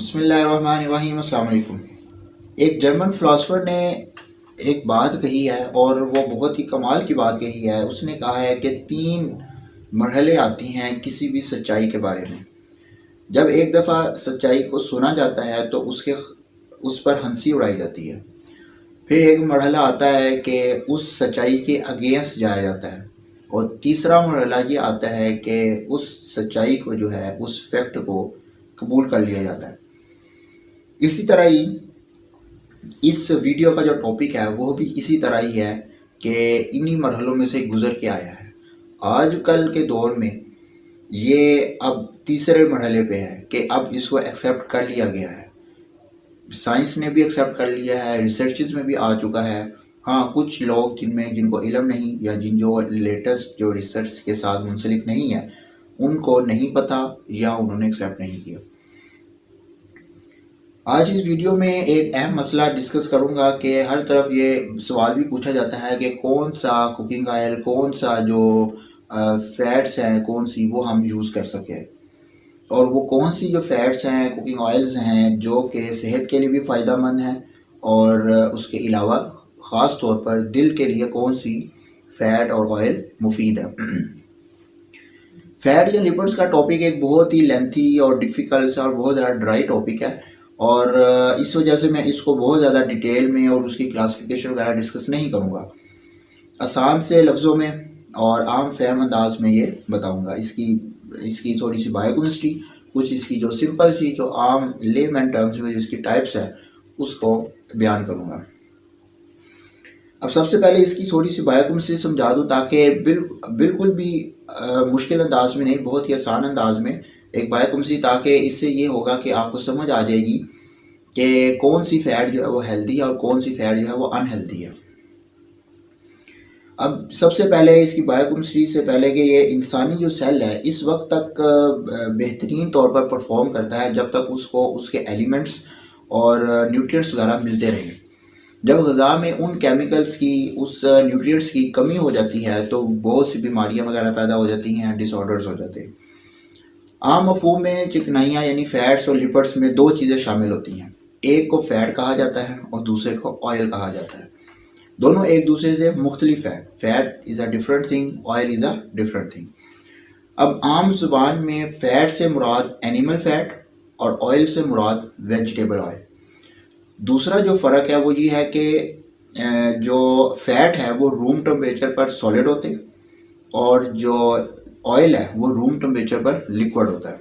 बिस्मिल्लाहिर्रहमानिर्रहीम। अस्सलाम वालेकुम। एक जर्मन फ़िलासफ़र ने एक बात कही है और वो बहुत ही कमाल की बात कही है। उसने कहा है कि 3 मरहले आती हैं किसी भी सच्चाई के बारे में। जब एक दफ़ा सच्चाई को सुना जाता है तो उस पर हंसी उड़ाई जाती है। फिर एक मरहला आता है कि उस सच्चाई के अगेंस्ट जाया जाता है और तीसरा मरहला ये आता है कि उस सच्चाई को जो है, उस फैक्ट को कबूल कर लिया जाता है। इसी तरह ही इस वीडियो का जो टॉपिक है वो भी इसी तरह ही है कि इन्हीं मरहलों में से गुज़र के आया है। आजकल के दौर में ये अब तीसरे मरहले पे है कि अब इसको एक्सेप्ट कर लिया गया है। साइंस ने भी एक्सेप्ट कर लिया है, रिसर्चेस में भी आ चुका है। हाँ, कुछ लोग जिनको इल्म नहीं या जो लेटेस्ट जो रिसर्च के साथ मुंसलिक नहीं है, उनको नहीं पता या उन्होंने एक्सेप्ट नहीं किया। आज इस वीडियो में एक अहम मसला डिस्कस करूंगा कि हर तरफ ये सवाल भी पूछा जाता है कि कौन सा कुकिंग ऑयल, कौन सा जो फैट्स हैं, कौन सी वो हम यूज़ कर सकें, और वो कौन सी जो फैट्स हैं, कुकिंग ऑयल्स हैं जो कि सेहत के लिए भी फ़ायदेमंद हैं, और उसके अलावा ख़ास तौर पर दिल के लिए कौन सी फ़ैट और ऑयल मुफीद है। फैट या लिपिड्स का टॉपिक एक बहुत ही लेंथी और डिफ़िकल्ट सा और बहुत ज़्यादा ड्राई टॉपिक है, और इस वजह से मैं इसको बहुत ज़्यादा डिटेल में और उसकी क्लासिफिकेशन वगैरह डिस्कस नहीं करूँगा। आसान से लफ्ज़ों में और आम फहम अंदाज में ये बताऊँगा। इसकी थोड़ी सी बायोकेमिस्ट्री, कुछ इसकी जो सिंपल सी जो आम लेमैन टर्म्स में जिसकी टाइप्स हैं उसको बयान करूँगा। अब सबसे पहले इसकी थोड़ी सी बायोकेमिस्ट्री समझा दूँ ताकि बिल्कुल भी मुश्किल अंदाज में नहीं, बहुत ही आसान अंदाज में एक बायोकेमिस्ट्री, ताकि इससे ये होगा कि आपको समझ आ जाएगी कि कौन सी फ़ैट जो है वो हेल्दी है और कौन सी फ़ैट जो है वो अनहेल्दी है। अब सबसे पहले इसकी बायोकेमिस्ट्री से पहले कि ये इंसानी जो सेल है इस वक्त तक बेहतरीन तौर पर परफॉर्म करता है जब तक उसको उसके एलिमेंट्स और न्यूट्रिएंट्स वगैरह मिलते रहें। जब ग़िज़ा में उन केमिकल्स की, उस न्यूट्रिएंट्स की कमी हो जाती है तो बहुत सी बीमारियां वगैरह पैदा हो जाती हैं, डिसऑर्डर्स हो जाते हैं। आम मफ़हूम में चिकनाइयाँ यानी फ़ैट्स और लिपिड्स में 2 चीज़ें शामिल होती हैं। एक को फ़ैट कहा जाता है और दूसरे को ऑयल कहा जाता है। दोनों एक दूसरे से मुख्तलिफ है। Fat is a different thing, oil is a different thing. अब आम ज़ुबान में फ़ैट से मुराद एनिमल फ़ैट और ऑयल से मुराद वेजिटेबल ऑयल। दूसरा जो फ़र्क है वो ये है कि जो फ़ैट है वो रूम टेम्परेचर पर सॉलिड होते हैं और जो ऑयल है वो रूम टेम्परेचर पर लिक्विड होता है।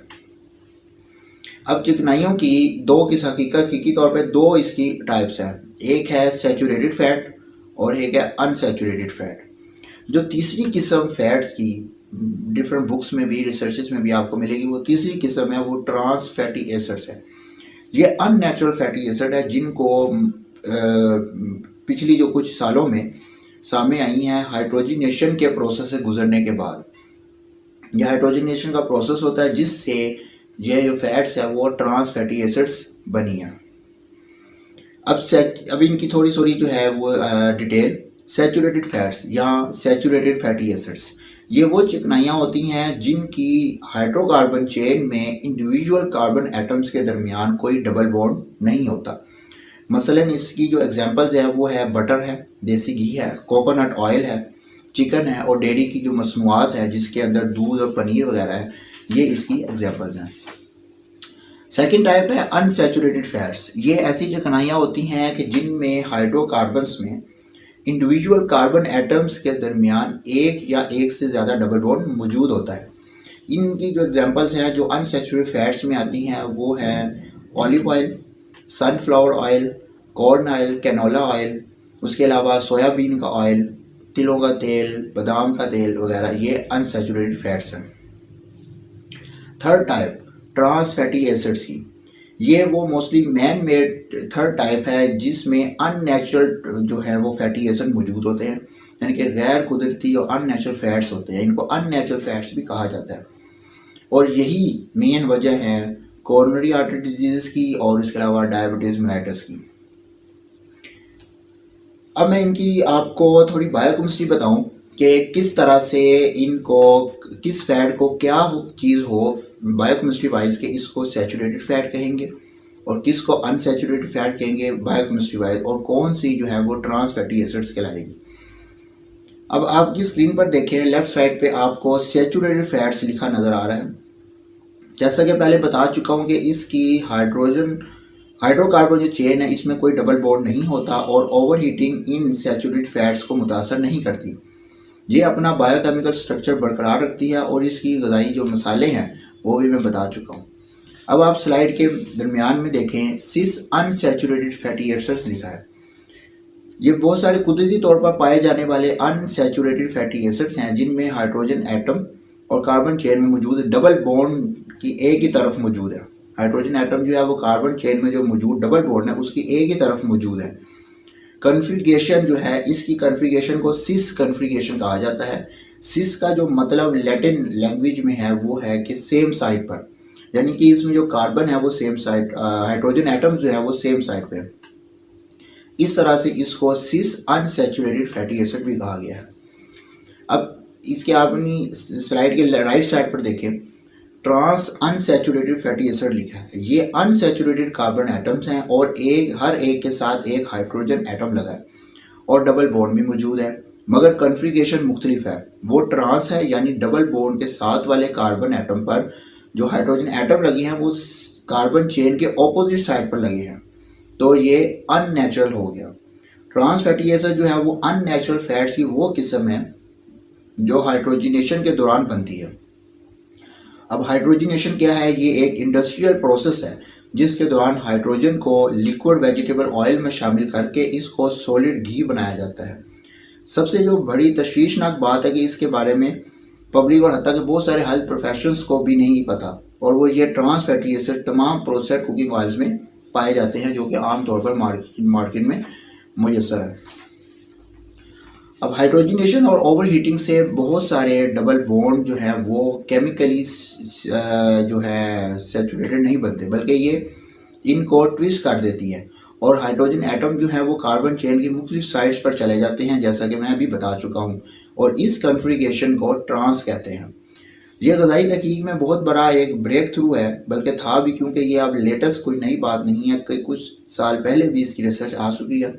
अब चिकनाइयों की हकीकी तौर पे 2 इसकी टाइप्स हैं। एक है सैचुरेटेड फ़ैट और एक है अनसैचुरेटेड फ़ैट। जो तीसरी किस्म फ़ैट्स की डिफरेंट बुक्स में भी, रिसर्चेस में भी आपको मिलेगी, वो तीसरी किस्म है वो ट्रांस फैटी एसिड्स है। ये अननेचुरल फैटी एसिड है जिनको पिछली जो कुछ सालों में सामने आई हैं हाइड्रोजनेशन के प्रोसेस से गुजरने के बाद। यह हाइड्रोजनेशन का प्रोसेस होता है जिससे यह जो फैट्स है वो ट्रांस फैटी एसिड्स बनी है। अब इनकी थोड़ी जो है वो डिटेल। सैचुरेटेड फैट्स या सैचुरेटेड फैटी एसिड्स, ये वो चिकनाइयाँ होती हैं जिनकी हाइड्रोकार्बन चेन में इंडिविजुअल कार्बन एटम्स के दरमियान कोई डबल बॉन्ड नहीं होता। मसलन इसकी जो एग्जांपल्स है वो है बटर है, देसी घी है, कोकोनट ऑयल है, चिकन है और डेयरी की जो मसनूआत है जिसके अंदर दूध और पनीर वगैरह है, ये इसकी एग्जांपल्स हैं। सेकेंड टाइप है अनसैचुरेटेड फैट्स। ये ऐसी चिकनाइयाँ होती हैं कि जिनमें हाइड्रोकार्बन्स में इंडिविजुअल कार्बन एटम्स के दरमियान एक या एक से ज़्यादा डबल बॉन्ड मौजूद होता है। इनकी जो एग्जांपल्स हैं जो अनसैचुरेटेड फैट्स में आती हैं वो हैं olive oil, sunflower oil, corn oil, canola oil, उसके अलावा सोयाबीन का ऑयल, तिलों का तेल, बादाम का तेल वगैरह, ये अनसैचुरेटेड फैट्स हैं। Third type trans fatty acids की, ये वो mostly man made third type है जिसमें अननेचुरल जो है वो फैटी एसिड मौजूद होते हैं, यानी कि गैर कुदरती और अननेचुरल फैट्स होते हैं। इनको अननेचुरल फैट्स भी कहा जाता है और यही मेन वजह है कोरोनरी आर्टरी डिजीज़ की और इसके अलावा डायबिटीज़ मेलाइटस की। अब मैं इनकी आपको थोड़ी बायोकेमिस्ट्री बताऊं कि किस तरह से इनको, किस फैट को क्या चीज़ हो बायोकेमिस्ट्री वाइज के इसको सैचुरेटेड फैट कहेंगे और किसको अनसैचुरेटेड फैट कहेंगे बायोकेमिस्ट्री वाइज, और कौन सी जो है वो ट्रांस फैटी एसिड्स कहलाएगी। अब आपकी स्क्रीन पर देखें, लेफ्ट साइड पे आपको सैचुरेटेड फैट्स लिखा नज़र आ रहा है। जैसा कि पहले बता चुका हूँ कि इसकी हाइड्रोकार्बन जो चेन है इसमें कोई डबल बॉन्ड नहीं होता और over heating in saturated fats को मुतासर नहीं करती। ये अपना बायोकेमिकल स्ट्रक्चर बरकरार रखती है और इसकी ग़िज़ाई जो मसाले हैं वो भी मैं बता चुका हूँ। अब आप स्लाइड के दरमियान में देखें, सिस अनसैचुरेटेड फैटी एसिड्स लिखा है। ये बहुत सारे कुदरती तौर पर पाए जाने वाले अनसैचुरेटेड फैटी एसिड्स हैं जिनमें हाइड्रोजन एटम और कार्बन चेन में मौजूद डबल बॉन्ड की एक ही तरफ मौजूद है। हाइड्रोजन एटम जो है वो कार्बन चेन में जो मौजूद डबल बॉन्ड है उसकी एक ही तरफ मौजूद है। कन्फिगरेशन जो है, इसकी कन्फिगरेशन को सिस कन्फिगरेशन कहा जाता है। सिस का जो मतलब लैटिन लैंग्वेज में है वो है कि सेम साइड पर, यानी कि इसमें जो कार्बन है वो सेम साइड, हाइड्रोजन एटम्स जो है वो सेम साइड पे। इस तरह से इसको सिस अनसैचुरेटेड फैटी एसिड भी कहा गया है। अब इसके अपनी स्लाइड के राइट साइड पर देखें, ट्रांस अनसैचुरेटेड फैटी एसिड लिखा है। ये अनसैचुरेटेड कार्बन एटम्स हैं और हर एक के साथ एक हाइड्रोजन एटम लगा है और डबल बॉन्ड भी मौजूद है, मगर कन्फिगरेशन मुख्तलिफ है। वो ट्रांस है यानी डबल बॉन्ड के साथ वाले कार्बन एटम पर जो हाइड्रोजन एटम लगे हैं वो कार्बन चेन के ऑपोजिट साइड पर लगे हैं, तो ये अननेचुरल हो गया। ट्रांस फैटी एसिड जो है वो अननेचुरल फैट्स की वो किस्म है जो हाइड्रोजनेशन के दौरान बनती है। अब हाइड्रोजनेशन क्या है? ये एक इंडस्ट्रियल प्रोसेस है जिसके दौरान हाइड्रोजन को लिक्विड वेजिटेबल ऑयल में शामिल करके इसको सॉलिड घी बनाया जाता है। सबसे जो बड़ी तशवीशनाक बात है कि इसके बारे में पब्लिक और हत्ता के बहुत सारे हेल्थ प्रोफेशनल्स को भी नहीं पता, और वो ये ट्रांस फैटी एसिड तमाम प्रोसेस्ड कुकिंग ऑयल्स में पाए जाते हैं जो कि आमतौर पर मार्केट में मुयसर है। अब हाइड्रोजनेशन और ओवर हीटिंग से बहुत सारे डबल बॉन्ड जो है वो केमिकली जो है सैचुरेटेड नहीं बनते, बल्कि ये इनको ट्विस्ट कर देती है और हाइड्रोजन एटम जो है वो कार्बन चेन की मुख्तलिफ साइड्स पर चले जाते हैं, जैसा कि मैं अभी बता चुका हूँ, और इस कन्फिगरेशन को ट्रांस कहते हैं। ये ग़िज़ाई तहकीक में बहुत बड़ा एक ब्रेक थ्रू है, बल्कि था भी, क्योंकि ये अब लेटेस्ट कोई नई बात नहीं है, कई कुछ साल पहले भी इसकी रिसर्च आ चुकी है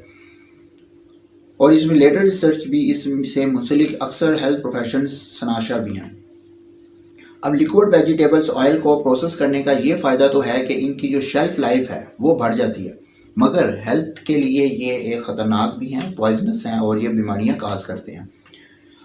और इसमें लेटर रिसर्च भी इससे मुंसलिक अक्सर हेल्थ प्रोफेशनल्स सनाशा भी हैं। अब लिक्विड वेजिटेबल्स ऑयल को प्रोसेस करने का ये फ़ायदा तो है कि इनकी जो शेल्फ़ लाइफ है वो बढ़ जाती है, मगर हेल्थ के लिए ये एक ख़तरनाक भी हैं, पॉइजनस हैं और ये बीमारियां काज करते हैं।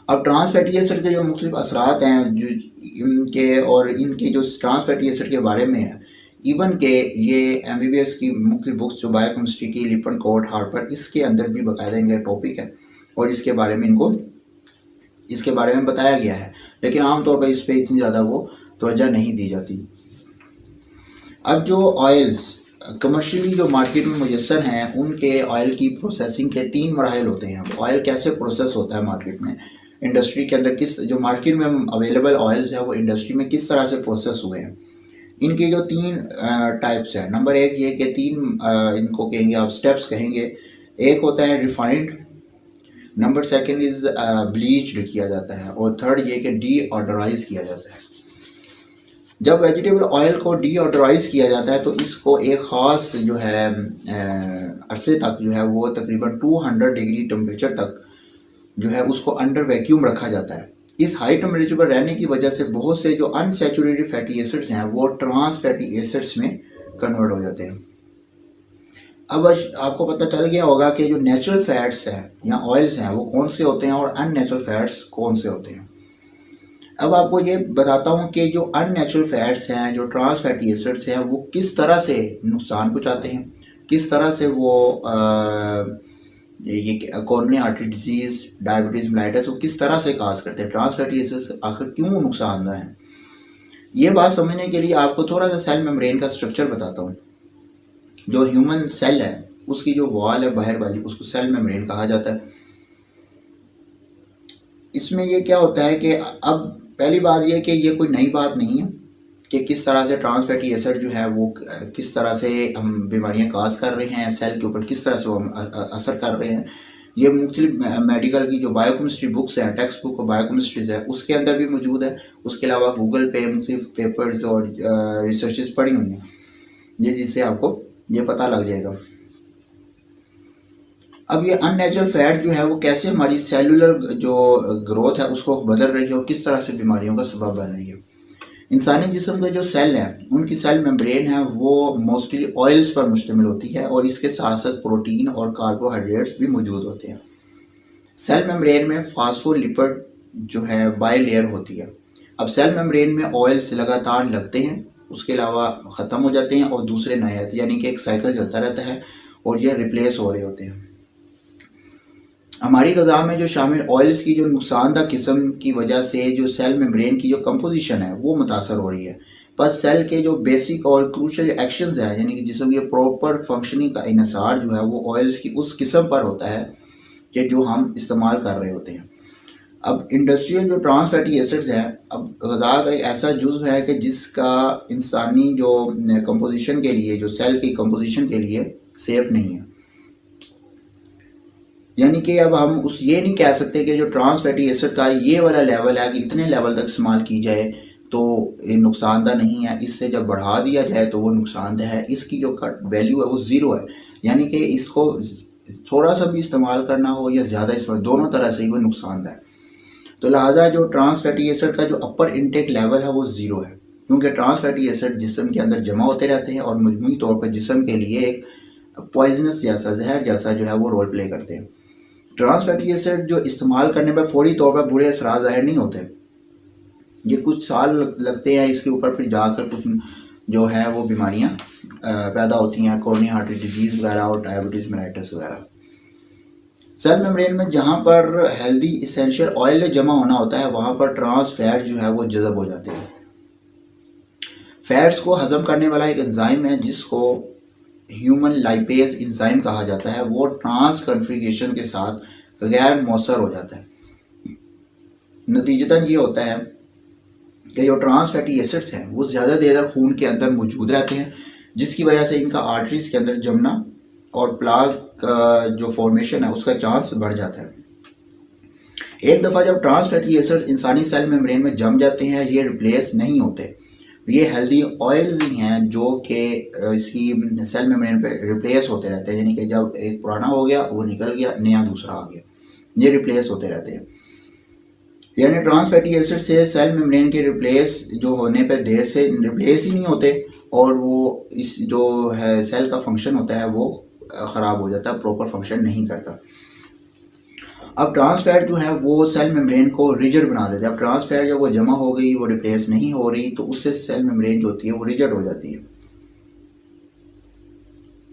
अब ट्रांस फैटी एसिड के जो मुख्तलिफ असरात हैं जो इनके, और इनके जो ट्रांस फैटी एसिड के बारे में है, इवन के ये MBBS की मुख्तलिफ बुक्स जो बायोकेमिस्ट्री की, लिपन कोट, हार्पर, इसके अंदर भी बाकायदा इनका टॉपिक है और इसके बारे में बताया गया है, लेकिन आमतौर पर इस पर इतनी ज़्यादा वो तवज्जो नहीं दी जाती। अब जो ऑयल्स कमर्शियली जो मार्केट में मुयसर हैं, उनके ऑयल की प्रोसेसिंग के 3 मराहल होते हैं। ऑयल कैसे प्रोसेस होता है मार्केट में, इंडस्ट्री के अंदर किस, जो मार्केट में अवेलेबल ऑयल्स है वो इंडस्ट्री में किस तरह से प्रोसेस हुए हैं। इनके जो 3 टाइप्स हैं, नंबर 1 ये कि 3 इनको कहेंगे आप स्टेप्स कहेंगे। एक होता है रिफाइंड, नंबर 2 इज़ ब्लीच्ड किया जाता है, और 3rd ये कि डीऑडराइज किया जाता है। जब वेजिटेबल ऑयल को डीऑडराइज किया जाता है तो इसको एक ख़ास जो है अरसे तक जो है वो तकरीबन 200 डिग्री टेम्परेचर तक जो है उसको अंडर वैक्यूम रखा जाता है। इस हाई टेम्परेचर पर रहने की वजह से बहुत से जो अनसैचुरेटेड फैटी एसिड्स हैं वो ट्रांस फैटी एसिड्स में कन्वर्ट हो जाते हैं। अब आपको पता चल गया होगा कि जो नेचुरल फैट्स हैं या ऑयल्स हैं वो कौन से होते हैं और अननेचुरल फैट्स कौन से होते हैं। अब आपको ये बताता हूँ कि जो अननेचुरल फैट्स हैं, जो ट्रांस फैटी एसिड्स हैं, वो किस तरह से नुकसान पहुँचाते हैं, किस तरह से वो ये coronary artery disease, diabetes mellitus वो किस तरह से काज करते हैं। ट्रांस फैटी एसिड्स आखिर क्यों नुकसानदेह हैं, ये बात समझने के लिए आपको थोड़ा सा सेल मेम्ब्रेन का स्ट्रक्चर बताता हूँ। जो ह्यूमन सेल है उसकी जो वॉल है बाहर वाली, उसको सेल मेम्ब्रेन कहा जाता है। इसमें ये क्या होता है कि अब पहली बात ये कि ये कोई नई बात नहीं है कि किस तरह से ट्रांस फैटी एसिड जो है वो किस तरह से हम बीमारियां काज कर रहे हैं, सेल के ऊपर किस तरह से वो असर कर रहे हैं। ये मुख्तलिफ मेडिकल की जो बायोकेमिस्ट्री बुक्स हैं, टेक्स्ट बुक और बायोकेमिस्ट्रीज है, उसके अंदर भी मौजूद है। उसके अलावा गूगल पे मुख्तलिफ पेपर्स और रिसर्चेस पढ़ी हुई हैं ये, जिससे आपको ये पता लग जाएगा। अब ये अननेचुरल फैट जो है वो कैसे हमारी सेलुलर जो ग्रोथ है उसको बदल रही है और किस तरह से बीमारियों का सबब बन रही है। इंसानी जिस्म के जो सेल हैं उनकी सेल मेम्ब्रेन है वो मोस्टली ऑयल्स पर मुश्तमिल होती है और इसके साथ साथ प्रोटीन और कार्बोहाइड्रेट्स भी मौजूद होते हैं। सेल मेम्ब्रेन में फास्फोलिपिड जो है बाई लेयर होती है। अब सेल मेम्ब्रेन में ऑयल्स लगातार लगते हैं, उसके अलावा ख़त्म हो जाते हैं और दूसरे नए आते हैं, यानी कि एक साइकिल चलता रहता है और ये रिप्लेस हो रहे होते हैं। हमारी ग़िज़ा में जो शामिल ऑयल्स की जो नुकसानदा किस्म की वजह से जो सेल मेम्ब्रेन की जो कंपोजिशन है वो मुतासर हो रही है। बस सेल के जो बेसिक और क्रूशल एक्शंस हैं, यानी कि जिसम की प्रॉपर फंक्शनिंग का इन्हिसार जो है वो ऑयल्स की उस किस्म पर होता है कि जो हम इस्तेमाल कर रहे होते हैं। अब इंडस्ट्रियल जो ट्रांस फैटी एसिड्स हैं, अब ग़िज़ा का एक ऐसा जुज़्व है कि जिसका इंसानी जो कंपोजिशन के लिए, जो सेल की कंपोजिशन के लिए सेफ़ नहीं है। यानी कि अब हम उस ये नहीं कह सकते कि जो ट्रांस फैटी एसिड का ये वाला लेवल है कि इतने लेवल तक इस्तेमाल की जाए तो ये नुकसानदा नहीं है, इससे जब बढ़ा दिया जाए तो वो नुकसानदा है। इसकी जो कट वैल्यू है वो ज़ीरो है, यानी कि इसको थोड़ा सा भी इस्तेमाल करना हो या ज़्यादा इस्तेमाल, दोनों तरह से ही वो नुकसानदा है। तो लिहाजा जो ट्रांस फैटी एसिड का जो अपर इनटेक लेवल है वो ज़ीरो है, क्योंकि ट्रांस फैटी एसिड जिस्म के अंदर जमा होते रहते हैं और मजमूई तौर पर जिस्म के लिए एक पॉइजनस जैसा, जहर जैसा जो है वो रोल प्ले करते हैं। ट्रांस फैटी एसिड जो इस्तेमाल करने पर फौरी तौर पर बुरे असरात ज़ाहिर नहीं होते, ये कुछ साल लगते हैं इसके ऊपर, फिर जाकर कुछ जो है वो बीमारियां पैदा होती हैं, कोरोनरी आर्टरी डिजीज़ वगैरह और डायबिटीज़ मेलाइटिस वगैरह। सेल मेम्ब्रेन में जहाँ पर हेल्दी इसेंशियल ऑयल जमा होना होता है वहाँ पर ट्रांस फैट जो है वो जज़ब हो जाते हैं। फैट्स को हज़म करने वाला एक एंजाइम है जिसको ह्यूमन लाइपेज एंजाइम कहा जाता है, वो ट्रांस कन्फिगरेशन के साथ गैर मौसर हो जाता है। नतीजतन ये होता है कि जो ट्रांस फैटी एसिड्स हैं वो ज़्यादा देर तक खून के अंदर मौजूद रहते हैं, जिसकी वजह से इनका आर्टरीज के अंदर जमना और प्लाक का जो फॉर्मेशन है उसका चांस बढ़ जाता है। एक दफ़ा जब ट्रांस फैटी एसिड इंसानी सेल मेम्ब्रेन में जम जाते हैं ये रिप्लेस नहीं होते, ये हेल्दी ऑयल्स ही हैं जो कि इसकी सेल मेम्ब्रेन पे रिप्लेस होते रहते हैं, यानी कि जब एक पुराना हो गया वो निकल गया, नया दूसरा आ गया, ये रिप्लेस होते रहते हैं। यानी ट्रांस फैटी एसिड से सेल मेम्ब्रेन के रिप्लेस जो होने पे देर से रिप्लेस ही नहीं होते और वो इस जो है सेल का फंक्शन होता है वो ख़राब हो जाता है, प्रॉपर फंक्शन नहीं करता। अब ट्रांस फैट जो है वो सेल मेम्ब्रेन को रिजिड बना देता है। अब ट्रांस फैट जब वो जमा हो गई, वो रिप्लेस नहीं हो रही, तो उससे सेल मेम्ब्रेन जो होती है वो रिजिड हो जाती है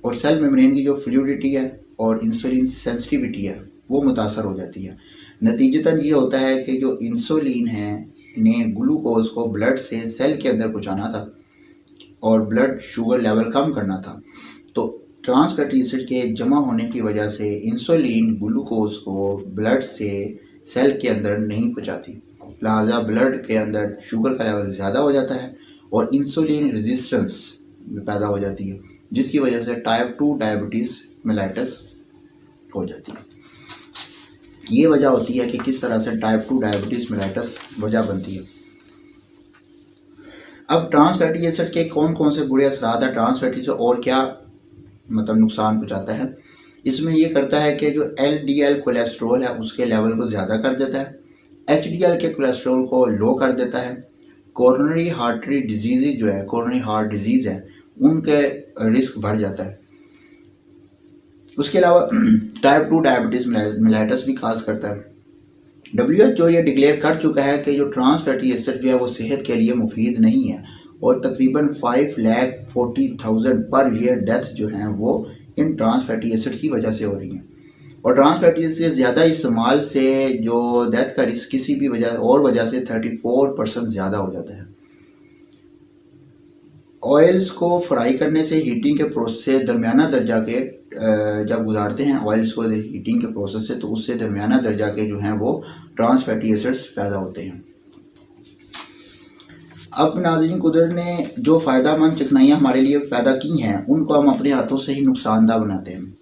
और सेल मेम्ब्रेन की जो फ्लूइडिटी है और इंसुलिन सेंसिटिविटी है वो मुतासर हो जाती है। नतीजतन ये होता है कि जो इंसुलिन है इन्हें ग्लूकोज को ब्लड से सेल के अंदर पहुँचाना था और ब्लड शुगर लेवल कम करना था, तो ट्रांस फैटी एसिड के जमा होने की वजह से इंसुलिन ग्लूकोज को ब्लड से सेल के अंदर नहीं पहुंचाती, लिहाजा ब्लड के अंदर शुगर का लेवल ज़्यादा हो जाता है और इंसुलिन रेजिस्टेंस पैदा हो जाती है, जिसकी वजह से टाइप 2 डायबिटीज़ मेलाइटिस हो जाती है। ये वजह होती है कि किस तरह से टाइप 2 डायबिटीज़ मेलाइटिस वजह बनती है। अब ट्रांस फैटी एसिड के कौन कौन से बुरे असरात हैं, ट्रांस फैटी से और क्या मतलब नुकसान पहुँचाता है, इसमें ये करता है कि जो LDL कोलेस्ट्रॉल है उसके लेवल को ज़्यादा कर देता है, HDL के कोलेस्ट्रॉल को लो कर देता है, कोरोनरी आर्टरी डिजीज़ जो है, कोरोनरी हार्ट डिजीज़ है, उनके रिस्क बढ़ जाता है। उसके अलावा टाइप 2 डायबिटीज़ मेलाइटिस भी खास करता है। WHO ये डिक्लेयर कर चुका है कि जो ट्रांस फैटी एसिड जो है वो सेहत के लिए मुफीद नहीं है और तकरीबन 5,40,000 पर ईयर डेथ्स जो हैं वो इन ट्रांस फैटी एसिड की वजह से हो रही हैं और ट्रांस फैटी एसिड के ज़्यादा इस्तेमाल से जो डेथ का रिस्क किसी भी वजह से 34% ज़्यादा हो जाता है। ऑयल्स को फ्राई करने से हीटिंग के प्रोसेस से दरमियाना दर्जा के जब गुजारते हैं ऑयल्स को हीटिंग के प्रोसेस से, तो उससे दरमियाना दर्जा के जो हैं वो ट्रांस फैटी एसिड्स पैदा होते हैं। अब नाज़रीन, कुदरत ने जो फ़ायदामंद चिकनाइयाँ हमारे लिए पैदा की हैं उनको हम अपने हाथों से ही नुकसानदा बनाते हैं।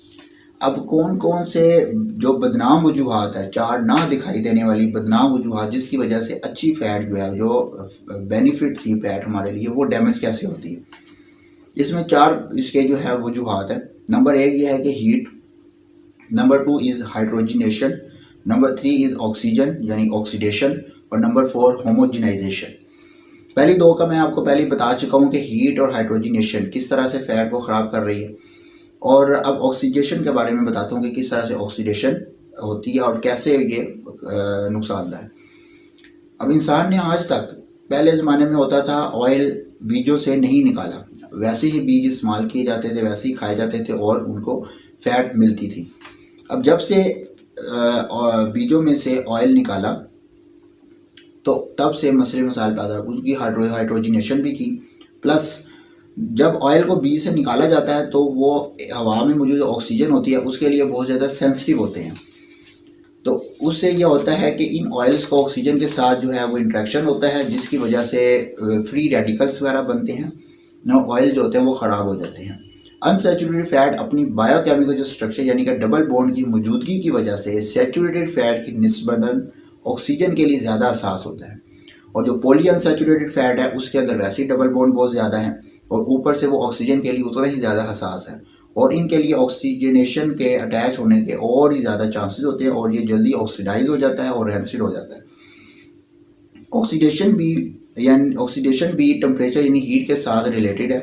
अब कौन कौन से जो बदनाम वजूहात है, चार ना दिखाई देने वाली बदनाम वजूहात जिसकी वजह से अच्छी फ़ैट जो है, जो बेनिफिट थी फ़ैट हमारे लिए, वो डैमेज कैसे होती है। इसमें 4 इसके जो है वजूहात है। नंबर 1 ये है कि heat, number 2 is hydrogenation, number 3 is oxygen यानी ऑक्सीडेशन, और नंबर 4 होमोजिनाइजेशन। पहली 2 का मैं आपको पहले ही बता चुका हूँ कि हीट और हाइड्रोजिनेशन किस तरह से फैट को ख़राब कर रही है, और अब ऑक्सीडेशन के बारे में बताता हूँ कि किस तरह से ऑक्सीडेशन होती है और कैसे ये नुकसानदायक है। अब इंसान ने आज तक, पहले ज़माने में होता था ऑयल बीजों से नहीं निकाला, वैसे ही बीज इस्तेमाल किए जाते थे, वैसे ही खाए जाते थे और उनको फैट मिलती थी। अब जब से बीजों में से ऑयल निकाला तो तब से मसले मसाइल पैदा, उसकी हाइड्रोजिनेशन भी की, प्लस जब ऑयल को बीज से निकाला जाता है तो वो हवा में मौजूद ऑक्सीजन होती है उसके लिए बहुत ज़्यादा सेंसिटिव होते हैं। तो उससे यह होता है कि इन ऑयल्स को ऑक्सीजन के साथ जो है वो इंट्रैक्शन होता है, जिसकी वजह से फ्री रेडिकल्स वगैरह बनते हैं ना, ऑयल जो होते हैं वो ख़राब हो जाते हैं। अनसैचुरेटेड फैट अपनी बायोकेमिकल जो स्ट्रक्चर यानी कि डबल बॉन्ड की मौजूदगी की वजह से सैचुरेटेड फैट की निस्बतन ऑक्सीजन के लिए ज़्यादा हसास होता है, और जो पॉली अनसैचुरेटेड फैट है उसके अंदर वैसे ही डबल बॉन्ड बहुत ज़्यादा है और ऊपर से वो ऑक्सीजन के लिए उतना ही ज़्यादा हसास है, और इनके लिए ऑक्सीजनेशन के अटैच होने के और ही ज़्यादा चांसेस होते हैं और ये जल्दी ऑक्सीडाइज हो जाता है और रैंसिड हो जाता है। ऑक्सीडेशन भी टेम्परेचर यानी हीट के साथ रिलेटेड है।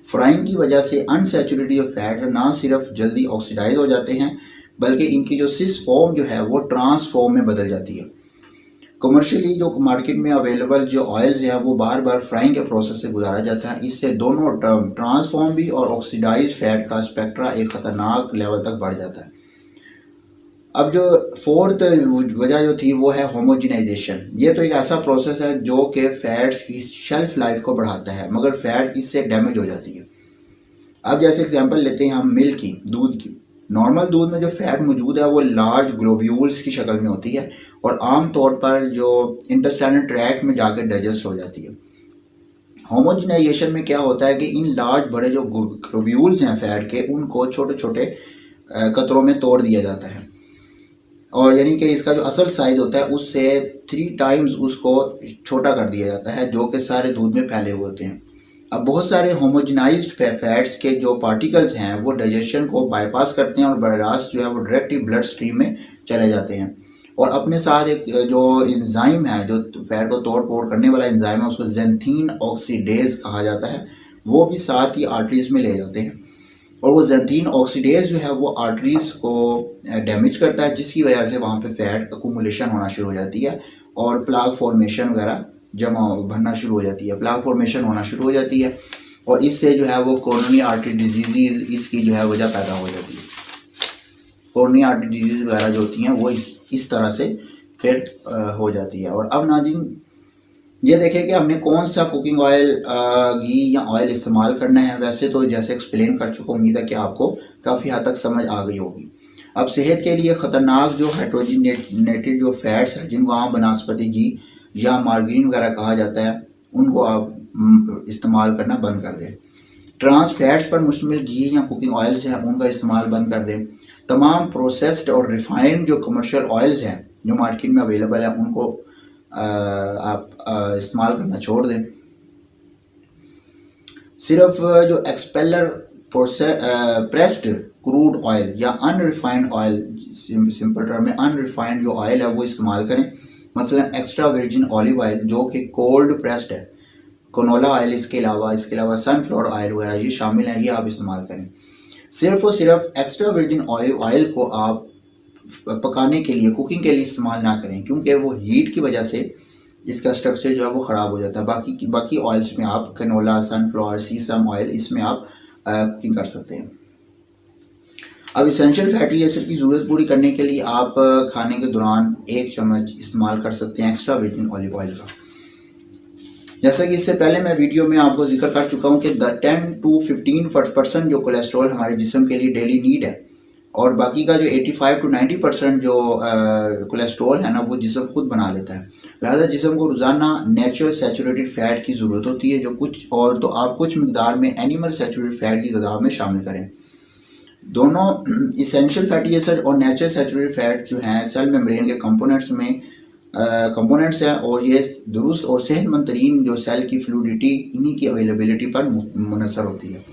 फ्राइंग की वजह से अनसैचुरेटेड फैट ना सिर्फ जल्दी ऑक्सीडाइज हो जाते हैं बल्कि इनकी जो सिस फॉर्म जो है वो ट्रांस फॉर्म में बदल जाती है। कमर्शियली जो मार्केट में अवेलेबल जो ऑयल्स हैं वो बार बार फ्राइंग के प्रोसेस से गुजारा जाता है, इससे दोनों टर्म ट्रांसफॉर्म भी और ऑक्सीडाइज फैट का स्पेक्ट्रा एक ख़तरनाक लेवल तक बढ़ जाता है। अब जो फोर्थ वजह जो थी वो है होमोजिनाइजेशन। ये तो एक ऐसा प्रोसेस है जो कि फैट्स की शेल्फ लाइफ को बढ़ाता है मगर फैट इससे डैमेज हो जाती है। अब जैसे एग्जांपल लेते हैं हम मिल्क की, दूध की। नॉर्मल दूध में जो फैट मौजूद है वो लार्ज ग्लोब्यूल्स की शक्ल में होती है और आम तौर पर जो इंटेस्टाइनल ट्रैक्ट में जाकर डाइजेस्ट हो जाती है। होमोजिनाइजेशन में क्या होता है कि इन लार्ज बड़े जो ग्लोब्यूल्स हैं फैट के, उनको छोटे छोटे कतरों में तोड़ दिया जाता है, और यानी कि इसका जो असल साइज होता है उससे 3 टाइम्स उसको छोटा कर दिया जाता है, जो कि सारे दूध में फैले हुए होते हैं। अब बहुत सारे होमोजिनाइज्ड फैट्स के जो पार्टिकल्स हैं वो डाइजेशन को बाईपास करते हैं और बराह रास्त जो है वो डायरेक्टली ब्लड स्ट्रीम में चले जाते हैं, और अपने साथ एक जो एंजाइम है, जो फैट को तोड़ फोड़ करने वाला एंजाइम है, उसको ज़ैंथीन ऑक्सीडेज कहा जाता है, वो भी साथ ही आर्टरीज में ले जाते हैं, और वो ज़ैंथीन ऑक्सीडेज जो है वो आर्टरीज को डैमेज करता है, जिसकी वजह से वहाँ पे फैट अकुमुलेशन होना शुरू हो जाती है और प्लाग फॉर्मेशन वगैरह जमा भरना शुरू हो जाती है, प्लाग फॉर्मेशन होना शुरू हो जाती है, और इससे जो है वो कोरोनरी आर्टरी डिजीज़ इसकी जो है वजह पैदा हो जाती है। कोरोनरी आर्टरी डिजीज़ वगैरह जो होती हैं वो इस तरह से फिर हो जाती है। और अब नाज़रीन ये देखें कि हमने कौन सा कुकिंग ऑयल, घी या ऑयल इस्तेमाल करना है। वैसे तो जैसे एक्सप्लेन कर चुका, उम्मीद है कि आपको काफ़ी हद तक समझ आ गई होगी। अब सेहत के लिए ख़तरनाक जो हाइड्रोजिनेटेड जो फैट्स हैं, जिनको आम बनस्पति घी या मार्गरीन वगैरह कहा जाता है, उनको आप इस्तेमाल करना बंद कर दें। ट्रांस फैट्स पर मुश्तमिल घी या कुकिंग ऑयल्स हैं उनका इस्तेमाल बंद कर दें। तमाम प्रोसेस्ड और रिफाइंड जो कमर्शियल ऑयल्स हैं जो मार्केट में अवेलेबल हैं उनको आप इस्तेमाल करना छोड़ दें। सिर्फ जो एक्सपेलर प्रेस्ड क्रूड ऑयल या अनरिफाइंड ऑयल, सिंपल टर्म में अनरिफाइंड जो ऑयल है वो इस्तेमाल करें। मसलन एक्स्ट्रा वर्जिन ऑलिव ऑयल जो कि कोल्ड प्रेस्ड है, कनोला ऑयल, इसके अलावा सनफ्लावर ऑयल वगैरह ये शामिल हैं, ये आप इस्तेमाल करें। सिर्फ और सिर्फ एक्स्ट्रा वर्जिन ऑलिव ऑयल को आप पकाने के लिए, कुकिंग के लिए इस्तेमाल ना करें, क्योंकि वो हीट की वजह से इसका स्ट्रक्चर जो है वो ख़राब हो जाता है। बाकी ऑयल्स में आप कनोला, सनफ्लावर, सीसम ऑयल, इसमें आप कुकिंग कर सकते हैं। अब इसेंशियल फैटी एसिड की ज़रूरत पूरी करने के लिए आप खाने के दौरान 1 चम्मच इस्तेमाल कर सकते हैं एक्स्ट्रा वर्जिन ऑलिव ऑयल का। जैसा कि इससे पहले मैं वीडियो में आपको जिक्र कर चुका हूँ कि 10 to 15% जो कोलेस्ट्रॉल हमारे जिस्म के लिए डेली नीड है, और बाकी का जो 85 to 90% जो कोलेस्ट्रॉल है ना वो जिस्म खुद बना लेता है। लिहाजा जिस्म को रोज़ाना नेचुरल सैचुरेटेड फैट की ज़रूरत होती है, जो कुछ और तो आप कुछ मकदार में एनिमल सैचुरेटेड फैट की ग़िज़ा में शामिल करें। दोनों इसेंशियल फैटी एसिड और नेचुरल सैचुरेटेड फैट जो हैं सेल मेम्ब्रेन के कंपोनेंट्स में कंपोनेंट्स हैं और ये दुरुस्त और सेहतमंद तरीन जो सेल की फ्लूडिटी इन्हीं की अवेलेबिलिटी पर मुनसर होती है।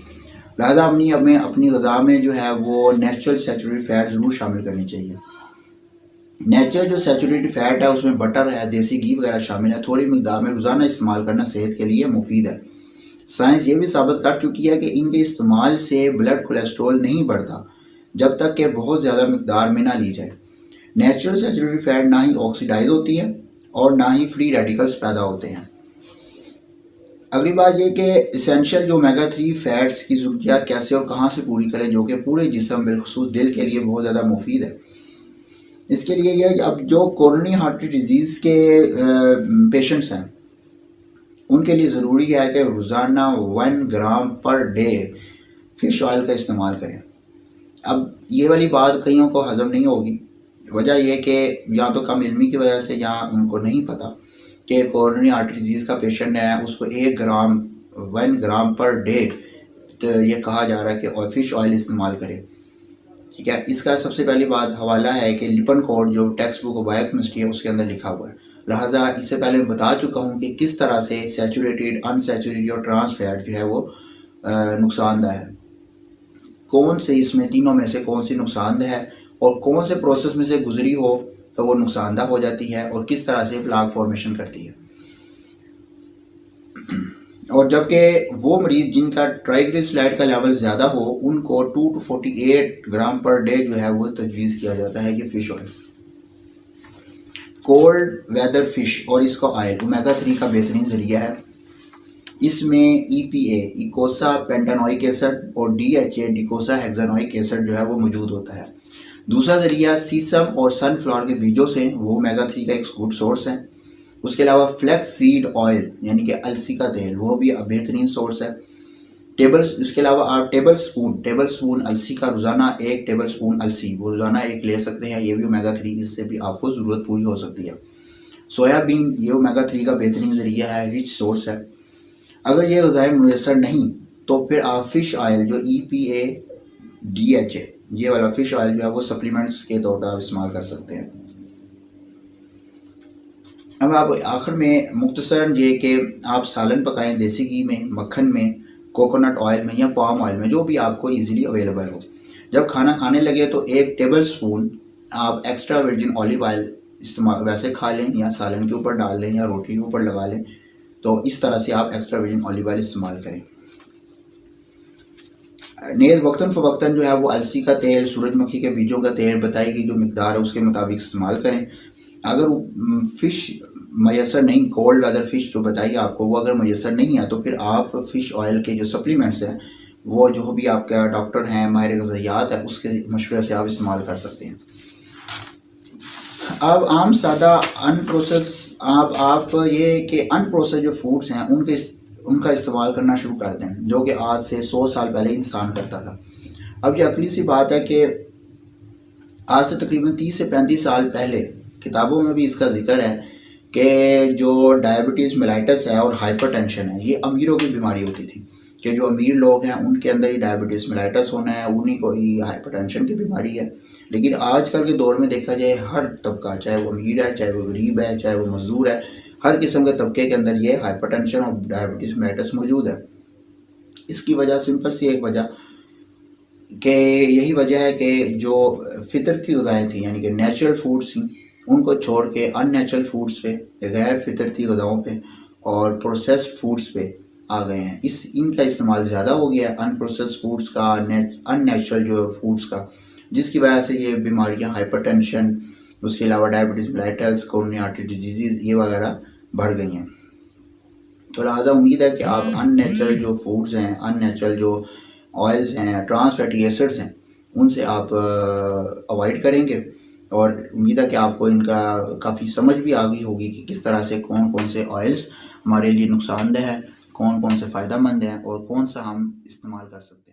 लिहाजा हमें अपनी ग़िज़ा में जो है वो नेचुरल सैचुरेटेड फ़ैट ज़रूर शामिल करनी चाहिए। नेचुरल जो सैचुरेटेड फ़ैट है उसमें बटर है, देसी घी वगैरह शामिल है। थोड़ी मिकदार में रोज़ाना इस्तेमाल करना सेहत के लिए मुफीद है। साइंस ये भी साबित कर चुकी है कि इनके इस्तेमाल से ब्लड कोलेस्ट्रॉल नहीं बढ़ता जब तक कि बहुत ज़्यादा मिकदार में ना ली जाए। नेचुरल सैचुरेटेड फ़ैट ना ही ऑक्सीडाइज होती है और ना ही फ्री रेडिकल्स पैदा होते हैं। अगली बात यह कि इसेंशियल जो ओमेगा 3 फैट्स की ज़रूरियात कैसे और कहाँ से पूरी करें, जो कि पूरे जिस्म बिलखुसूस दिल के लिए बहुत ज़्यादा मुफीद है। इसके लिए यह अब जो कोरोनरी हार्ट डिजीज़ के पेशेंट्स हैं उनके लिए ज़रूरी है कि रोज़ाना 1 ग्राम पर डे फ़िश ऑयल का इस्तेमाल करें। अब ये वाली बात कईयों को हज़म नहीं होगी। वजह यह कि या तो कम इल्मी की वजह से या उनको नहीं पता कि कोरोनरी आर्टरी डिजीज़ का पेशेंट है उसको 1 ग्राम पर डे तो ये कहा जा रहा है कि फ़िश ऑयल इस्तेमाल करें। ठीक है, इसका सबसे पहली बात हवाला है कि लिपन कोड जो टेक्स्ट बुक ऑफ बायोकेमिस्ट्री है उसके अंदर लिखा हुआ है। लिहाजा इससे पहले मैं बता चुका हूँ कि किस तरह से सैचुरेटेड, अनसैचुरेटेड और ट्रांस फैट जो है वो नुकसानदेह है। कौन से इसमें तीनों में से कौन सी नुकसानदेह है और कौन से प्रोसेस में से गुजरी हो तो वो नुकसानदेह हो जाती है और किस तरह से प्लाक फॉर्मेशन करती है। और जबकि वो मरीज़ जिनका ट्राइग्लिसराइड का लेवल ज़्यादा हो उनको 2 to 48 ग्राम पर डे जो है वो तजवीज़ किया जाता है कि fish oil. Cold weather fish और इसका ऑयल ओमेगा 3 का बेहतरीन ज़रिया है। इसमें EPA इकोसा पेंटानोइक एसिड और DHA डिकोसा हेक्सानोइक एसिड जो है वो मौजूद होता है। दूसरा ज़रिया सीसम और सनफ्लावर के बीजों से, वो ओमेगा 3 का एक गुड सोर्स है। उसके अलावा फ्लैक्स सीड ऑयल यानी कि अलसी का तेल वो भी बेहतरीन सोर्स है। उसके अलावा आप टेबल स्पून अलसी का रोज़ाना 1 टेबल स्पून अलसी वो रोज़ाना 1 ले सकते हैं। ये भी ओमेगा 3, इससे भी आपको ज़रूरत पूरी हो सकती है। सोयाबीन ये ओमेगा 3 का बेहतरीन ज़रिया है, रिच सोर्स है। अगर ये ग़िज़ाएँ मुयसर नहीं तो फिर आप फ़िश ऑयल जो EPA DHA ये वाला फ़िश ऑयल जो है वो सप्लीमेंट्स के तौर पर आप इस्तेमाल कर सकते हैं। अब आप आखिर में मुख्तसरन ये कि आप सालन पकाएं देसी घी में, मक्खन में, कोकोनट ऑयल में या पाम ऑयल में, जो भी आपको इजीली अवेलेबल हो। जब खाना खाने लगे तो 1 टेबल स्पून आप एक्स्ट्रा वर्जिन ऑलिव ऑयल इस्तेमाल वैसे खा लें या सालन के ऊपर डाल लें या रोटी के ऊपर लगा लें। तो इस तरह से आप एक्स्ट्रा वर्जिन ऑलिव ऑयल इस्तेमाल करें। नेज़ वक्तन फ़वक्तन जो है वो अलसी का तेल, सूरजमुखी के बीजों का तेल बताई गई जो मिकदार है उसके मुताबिक इस्तेमाल करें। अगर फ़िश मैसर नहीं, कोल्ड वेदर फ़िश जो बताइए आपको वो अगर मैसर नहीं है तो फिर आप फ़िश ऑयल के जो सप्लीमेंट्स हैं वो जो भी आपका डॉक्टर हैं, माहिर ग़िज़ायात है, उसके मशवरे से आप इस्तेमाल कर सकते हैं। अब आम सादा अनप्रोसेस आप ये कि अनप्रोसेस जो फूड्स हैं उनका इस्तेमाल करना शुरू कर दें, जो कि आज से 100 साल पहले इंसान करता था। अब ये अकली सी बात है कि आज से तकरीबन 30 से 35 साल पहले किताबों में भी इसका जिक्र है कि जो डायबिटीज़ मेलाइटस है और हाइपरटेंशन है ये अमीरों की बीमारी होती थी, कि जो अमीर लोग हैं उनके अंदर ही डायबिटीज़ मेलाइटस होना है, उन्हीं को ही हाइपरटेंशन की बीमारी है। लेकिन आजकल के दौर में देखा जाए हर तबका, चाहे वो अमीर है, चाहे वो गरीब है, चाहे वो मजदूर है, हर किस्म के तबके के अंदर ये हाइपरटेंशन और डायबिटीज़ मेलाइटस मौजूद है। इसकी वजह सिंपल सी एक वजह कि यही वजह है कि जो फितरती ग़िज़ाएँ थी यानी कि नेचुरल फूड्स थी उनको छोड़ के अननेचुरल फूड्स पे, गैर फितरती ग़िज़ाओं पे और प्रोसेस्ड फूड्स पे आ गए हैं। इनका इस्तेमाल ज़्यादा हो गया है, अनप्रोसेस्ड फूड्स का, अननेचुरल जो फूड्स का, जिसकी वजह से ये बीमारियां हाइपरटेंशन, उसके अलावा diabetes mellitus, coronary artery disease ये वगैरह बढ़ गई हैं। तो लिहाजा उम्मीद है कि आप अननेचुरल जो फूड्स हैं, अननेचुरल जो ऑयल्स हैं, ट्रांस फैटी एसिड्स हैं, उनसे आप अवॉइड करेंगे और उम्मीद है कि आपको इनका काफ़ी समझ भी आ गई होगी कि किस तरह से कौन कौन से ऑयल्स हमारे लिए नुकसानदेह है, कौन कौन से फ़ायदेमंद हैं और कौन सा हम इस्तेमाल कर सकते हैं।